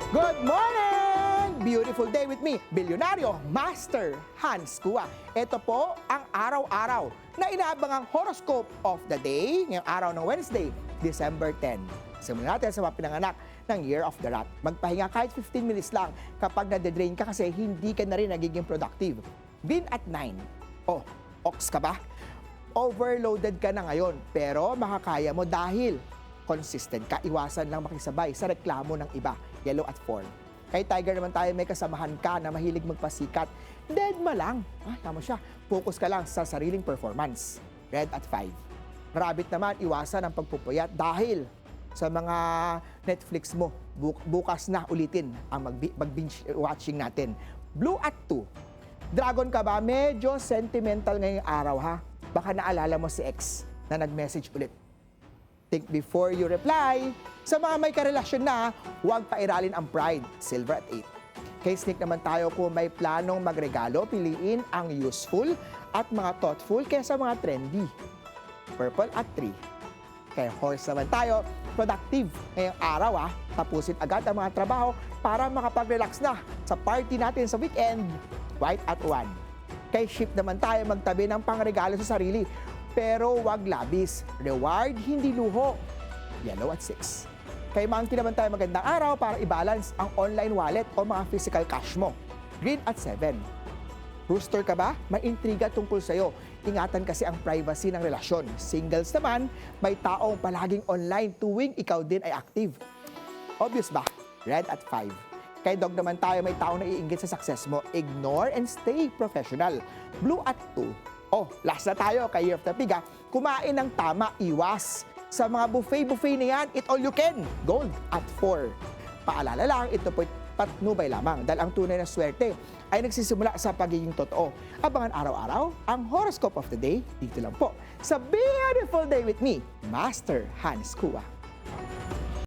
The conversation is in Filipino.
Good morning! Beautiful day with me, Bilyonaryo Master Hans Kua. Ito po ang araw-araw na inaabangang horoscope of the day, ngayong araw ng Wednesday, December 10. Simulan natin sa mga pinanganak ng Year of the Rat. Magpahinga kahit 15 minutes lang kapag nade-drain ka kasi hindi ka na rin nagiging productive. Bin at 9. Oh, ox ka ba? Overloaded ka na ngayon pero makakaya mo dahil consistent ka. Iwasan lang makisabay sa reklamo ng iba. Yellow at 4. Kay Tiger naman tayo may kasamahan ka na mahilig magpasikat. Deadma lang. Tama siya. Focus ka lang sa sariling performance. Red at 5. Rabbit naman, iwasan ang pagpupuyat dahil sa mga Netflix mo, bukas na ulitin ang mag-binge watching natin. Blue at 2. Dragon ka ba? Medyo sentimental ngayong araw ha. Baka naalala mo si ex na nag-message ulit. Think before you reply. Sa mga may karelasyon na, huwag pairalin ang pride. Silver at 8. Kay Snake naman tayo kung may planong magregalo, piliin ang useful at mga thoughtful kaysa mga trendy. Purple at 3. Kay Horse naman tayo, productive ngayong araw tapusin agad ang mga trabaho para makapag-relax na sa party natin sa weekend. White at 1. Kay Ship naman tayo magtabi ng pangregalo sa sarili. Pero wag labis. Reward, hindi luho. Yellow at 6. Kay Monkey naman tayo magandang araw para i-balance ang online wallet o mga physical cash mo. Green at 7. Rooster ka ba? May intriga tungkol sa'yo. Ingatan kasi ang privacy ng relasyon. Singles naman, may taong palaging online tuwing ikaw din ay active. Obvious ba? Red at 5. Kay Dog naman tayo may taong naiinggit sa success mo. Ignore and stay professional. Blue at 2. Oh, last na tayo kay Year of the Pig. Kumain ng tama, iwas. Sa mga buffet na yan, eat all you can. Gold at 4. Paalala lang, ito po'y patnubay lamang dahil ang tunay na swerte ay nagsisimula sa pagiging totoo. Abangan araw-araw ang horoscope of the day dito lang po sa Beautiful Day with me, Master Hans Kua.